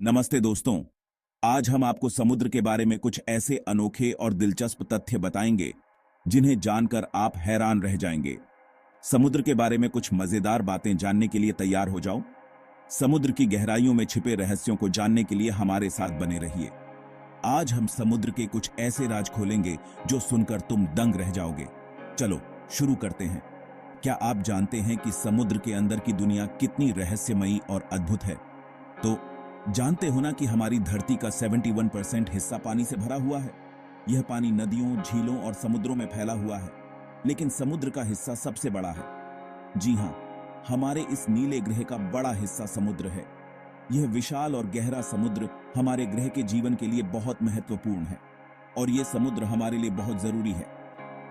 नमस्ते दोस्तों। आज हम आपको समुद्र के बारे में कुछ ऐसे अनोखे और दिलचस्प तथ्य बताएंगे जिन्हें जानकर आप हैरान रह जाएंगे। समुद्र के बारे में कुछ मजेदार बातें जानने के लिए तैयार हो जाओ। समुद्र की गहराइयों में छिपे रहस्यों को जानने के लिए हमारे साथ बने रहिए। आज हम समुद्र के कुछ ऐसे राज खोलेंगे जो सुनकर तुम दंग रह जाओगे। चलो शुरू करते हैं। क्या आप जानते हैं कि समुद्र के अंदर की दुनिया कितनी रहस्यमयी और अद्भुत है? तो जानते हो ना कि हमारी धरती का 71% हिस्सा पानी से भरा हुआ है। यह पानी नदियों, झीलों और समुद्रों में फैला हुआ है, लेकिन समुद्र का हिस्सा सबसे बड़ा है। जी हां, हमारे इस नीले ग्रह का बड़ा हिस्सा समुद्र है। यह विशाल और गहरा समुद्र हमारे ग्रह के जीवन के लिए बहुत महत्वपूर्ण है और यह समुद्र हमारे लिए बहुत जरूरी है।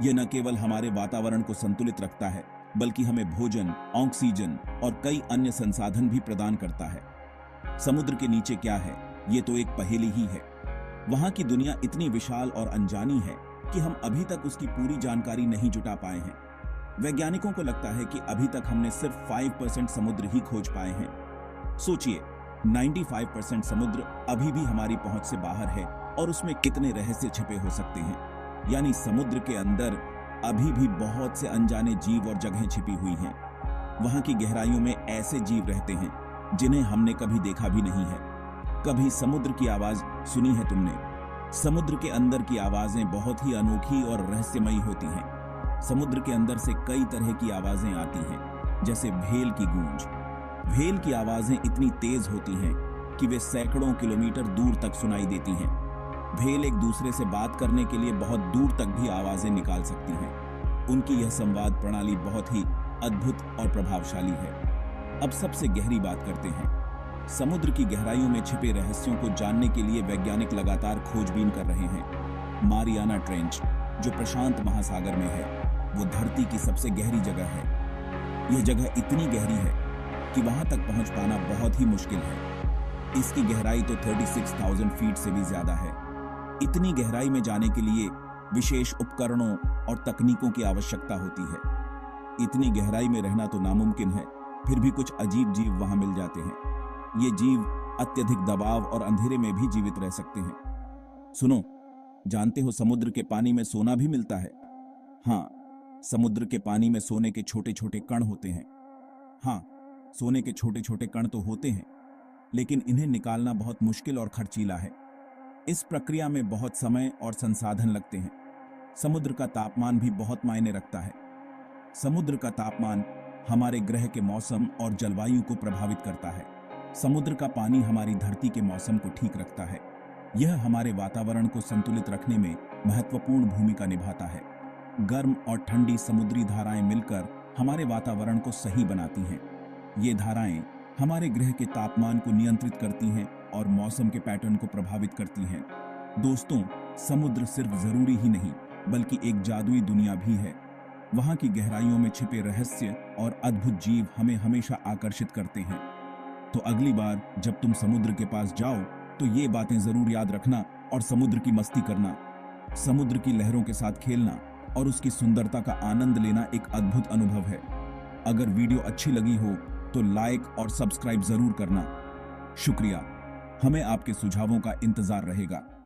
यह न केवल हमारे वातावरण को संतुलित रखता है, बल्कि हमें भोजन, ऑक्सीजन और कई अन्य संसाधन भी प्रदान करता है। समुद्र के नीचे क्या है, ये तो एक पहेली ही है। वहां की दुनिया इतनी विशाल और अनजानी है कि हम अभी तक उसकी पूरी जानकारी नहीं जुटा पाए हैं। वैज्ञानिकों को लगता है कि अभी तक हमने सिर्फ 5% समुद्र ही खोज पाए हैं। सोचिए, 95% समुद्र अभी भी हमारी पहुंच से बाहर है और उसमें कितने रहस्य छिपे हो सकते हैं। यानी समुद्र के अंदर अभी भी बहुत से अनजाने जीव और जगहें छिपी हुई हैं। वहां की गहराइयों में ऐसे जीव रहते हैं जिन्हें हमने कभी देखा भी नहीं है। कभी समुद्र की आवाज सुनी है तुमने? समुद्र के अंदर की आवाजें बहुत ही अनोखी और रहस्यमयी होती हैं। समुद्र के अंदर से कई तरह की आवाजें आती हैं, जैसे भेल की गूंज। भेल की आवाजें इतनी तेज होती हैं कि वे सैकड़ों किलोमीटर दूर तक सुनाई देती हैं। भेल एक दूसरे से बात करने के लिए बहुत दूर तक भी आवाजें निकाल सकती हैं। उनकी यह संवाद प्रणाली बहुत ही अद्भुत और प्रभावशाली है। अब सबसे गहरी बात करते हैं। समुद्र की गहराइयों में छिपे रहस्यों को जानने के लिए वैज्ञानिक लगातार खोजबीन कर रहे हैं। मारियाना ट्रेंच, जो प्रशांत महासागर में है, वो धरती की सबसे गहरी जगह है। यह जगह इतनी गहरी है कि वहां तक पहुंच पाना बहुत ही मुश्किल है। इसकी गहराई तो 36,000 फीट से भी ज्यादा है। इतनी गहराई में जाने के लिए विशेष उपकरणों और तकनीकों की आवश्यकता होती है। इतनी गहराई में रहना तो नामुमकिन है, फिर भी कुछ अजीब जीव वहां मिल जाते हैं। ये जीव अत्यधिक दबाव और अंधेरे में भी जीवित रह सकते हैं। सुनो, जानते हो समुद्र के पानी में सोना भी मिलता है? हाँ, समुद्र के पानी में सोने के छोटे छोटे कण होते हैं। हाँ, सोने के छोटे छोटे कण तो होते हैं, लेकिन इन्हें निकालना बहुत मुश्किल और खर्चीला है। इस प्रक्रिया में बहुत समय और संसाधन लगते हैं। समुद्र का तापमान भी बहुत मायने रखता है। समुद्र का तापमान हमारे ग्रह के मौसम और जलवायु को प्रभावित करता है। समुद्र का पानी हमारी धरती के मौसम को ठीक रखता है। यह हमारे वातावरण को संतुलित रखने में महत्वपूर्ण भूमिका निभाता है। गर्म और ठंडी समुद्री धाराएं मिलकर हमारे वातावरण को सही बनाती हैं। ये धाराएं हमारे ग्रह के तापमान को नियंत्रित करती हैं और मौसम के पैटर्न को प्रभावित करती हैं। दोस्तों, समुद्र सिर्फ जरूरी ही नहीं, बल्कि एक जादुई दुनिया भी है। वहां की गहराइयों में छिपे रहस्य और अद्भुत जीव हमें हमेशा आकर्षित करते हैं। तो अगली बार जब तुम समुद्र के पास जाओ तो ये बातें जरूर याद रखना और समुद्र की मस्ती करना। समुद्र की लहरों के साथ खेलना और उसकी सुंदरता का आनंद लेना एक अद्भुत अनुभव है। अगर वीडियो अच्छी लगी हो तो लाइक और सब्सक्राइब जरूर करना। शुक्रिया। हमें आपके सुझावों का इंतजार रहेगा।